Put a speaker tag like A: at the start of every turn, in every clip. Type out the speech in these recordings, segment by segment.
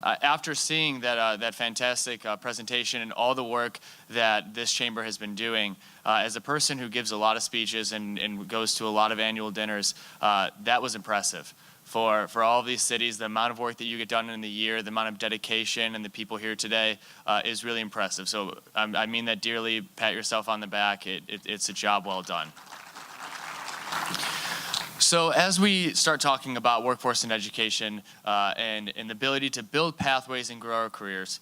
A: After seeing that fantastic presentation and all the work that this chamber has been doing, as a person who gives a lot of speeches and goes to a lot of annual dinners, that was impressive. For all of these cities, the amount of work that you get done in the year, the amount of dedication, and the people here today is really impressive. So I mean that dearly. Pat yourself on the back. It's a job well done. So as we start talking about workforce and education and the ability to build pathways and grow our careers,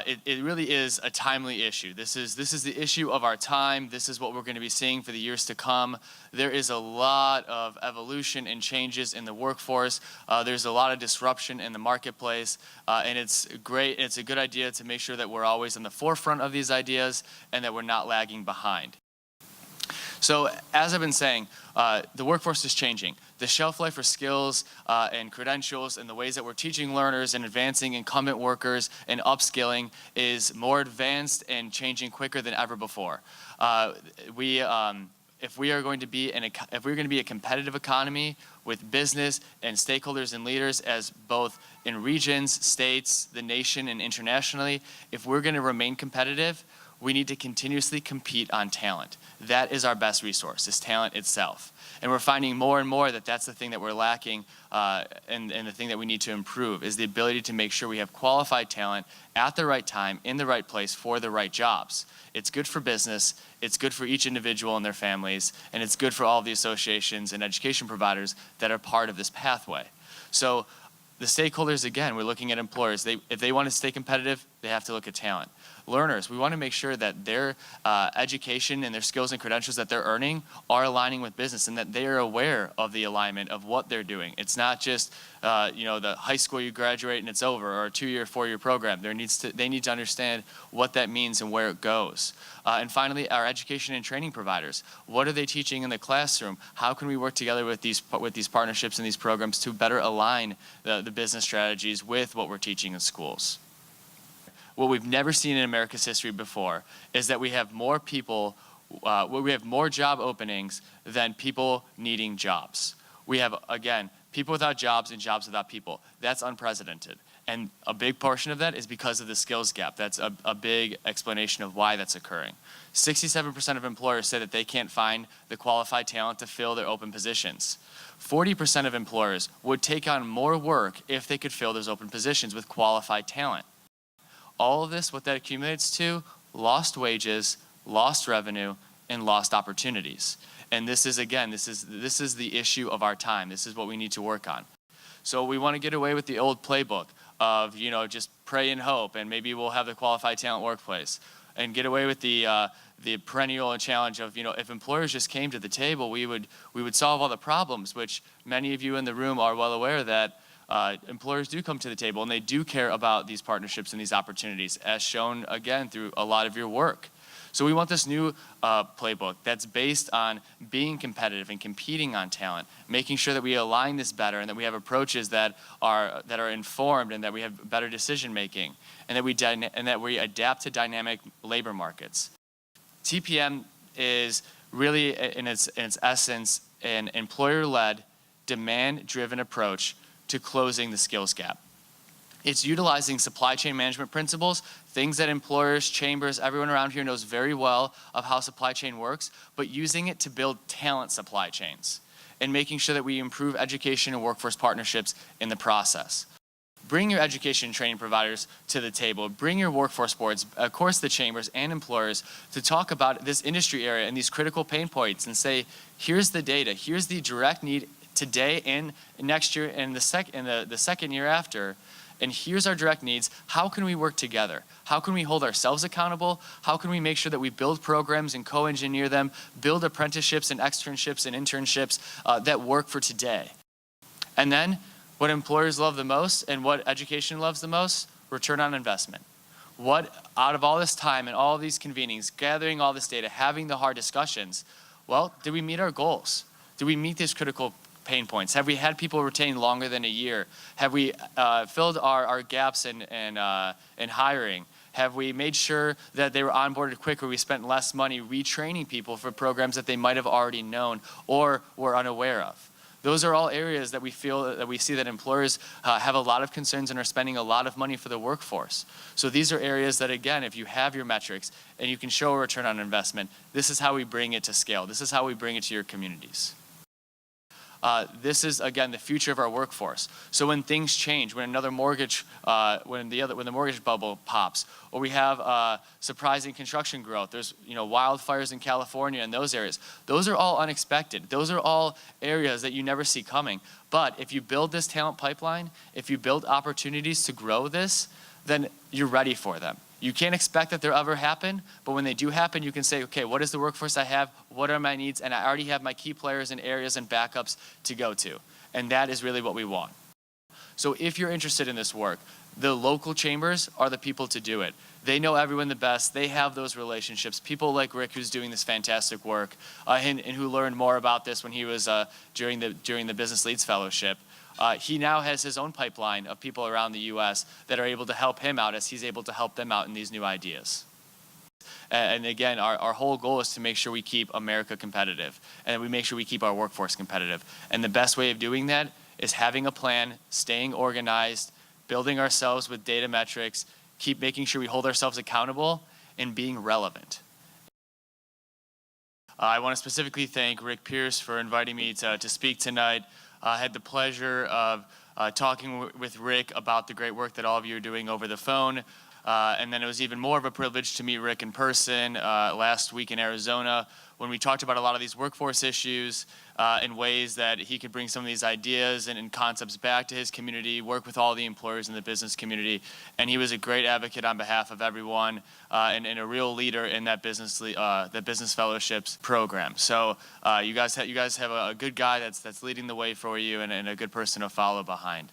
A: it really is a timely issue. This is the issue of our time. This is what we're going to be seeing for the years to come. There is a lot of evolution and changes in the workforce. There's a lot of disruption in the marketplace, and it's great. It's a good idea to make sure that we're always in the forefront of these ideas and that we're not lagging behind. So as I've been saying, the workforce is changing. The shelf life for skills and credentials and the ways that we're teaching learners and advancing incumbent workers and upskilling is more advanced and changing quicker than ever before. If we are going to be a competitive economy with business and stakeholders and leaders as both in regions, states, the nation, and internationally, if we're going to remain competitive, we need to continuously compete on talent. That is our best resource, is talent itself. And we're finding more and more that that's the thing that we're lacking and the thing that we need to improve is the ability to make sure we have qualified talent at the right time, in the right place, for the right jobs. It's good for business, it's good for each individual and their families, and it's good for all of the associations and education providers that are part of this pathway. So the stakeholders, again, we're looking at employers. If they want to stay competitive, they have to look at talent. Learners, we want to make sure that their education and their skills and credentials that they're earning are aligning with business and that they are aware of the alignment of what they're doing. It's not just the high school you graduate and it's over, or a 2-year, 4-year program. They need to understand what that means and where it goes. And finally, our education and training providers. What are they teaching in the classroom? How can we work together with these partnerships and these programs to better align the business strategies with what we're teaching in schools? What we've never seen in America's history before is that we have more people, we have more job openings than people needing jobs. We have, again, people without jobs and jobs without people. That's unprecedented. And a big portion of that is because of the skills gap. That's a big explanation of why that's occurring. 67% of employers say that they can't find the qualified talent to fill their open positions. 40% of employers would take on more work if they could fill those open positions with qualified talent. All of this, what that accumulates to, lost wages, lost revenue, and lost opportunities. And this is, again, this is the issue of our time. This is what we need to work on. So we want to get away with the old playbook of, just pray and hope, and maybe we'll have the qualified talent workplace. And get away with the perennial challenge of, if employers just came to the table, we would solve all the problems, which many of you in the room are well aware that employers do come to the table and they do care about these partnerships and these opportunities, as shown again through a lot of your work. So we want this new playbook that's based on being competitive and competing on talent, making sure that we align this better and that we have approaches that are informed and that we have better decision making and that we adapt to dynamic labor markets. TPM is really in its essence an employer-led, demand-driven approach to closing the skills gap. It's utilizing supply chain management principles, things that employers, chambers, everyone around here knows very well of how supply chain works, but using it to build talent supply chains and making sure that we improve education and workforce partnerships in the process. Bring your education and training providers to the table. Bring your workforce boards, of course the chambers and employers, to talk about this industry area and these critical pain points and say, here's the data, here's the direct need today and next year and the second year after, and here's our direct needs. How can we work together? How can we hold ourselves accountable? How can we make sure that we build programs and co-engineer them, build apprenticeships and externships and internships that work for today? And then what employers love the most and what education loves the most, return on investment. What, out of all this time and all of these convenings, gathering all this data, having the hard discussions, well, did we meet our goals? Did we meet these critical pain points? Have we had people retain longer than a year? Have we filled our gaps in hiring? Have we made sure that they were onboarded quicker? We spent less money retraining people for programs that they might have already known or were unaware of. Those are all areas that we see that employers have a lot of concerns and are spending a lot of money for the workforce. So these are areas that, again, if you have your metrics and you can show a return on investment, this is how we bring it to scale. This is how we bring it to your communities. This is, again, the future of our workforce. So when things change, when another mortgage, when the mortgage bubble pops, or we have surprising construction growth, there's wildfires in California and those areas. Those are all unexpected. Those are all areas that you never see coming. But if you build this talent pipeline, if you build opportunities to grow this, then you're ready for them. You can't expect that they'll ever happen, but when they do happen, you can say, okay, what is the workforce I have? What are my needs? And I already have my key players and areas and backups to go to. And that is really what we want. So if you're interested in this work, the local chambers are the people to do it. They know everyone the best. They have those relationships. People like Rick, who's doing this fantastic work, and who learned more about this when he was during the Business Leads Fellowship. He now has his own pipeline of people around the U.S. that are able to help him out as he's able to help them out in these new ideas. And again, our whole goal is to make sure we keep America competitive and we make sure we keep our workforce competitive. And the best way of doing that is having a plan, staying organized, building ourselves with data metrics, keep making sure we hold ourselves accountable, and being relevant. I want to specifically thank Rick Pierce for inviting me to speak tonight. I had the pleasure of talking with Rick about the great work that all of you are doing over the phone. And then it was even more of a privilege to meet Rick in person last week in Arizona when we talked about a lot of these workforce issues in ways that he could bring some of these ideas and concepts back to his community, work with all the employers in the business community. And he was a great advocate on behalf of everyone and a real leader in that business fellowships program. So you guys have a good guy that's leading the way for you and a good person to follow behind.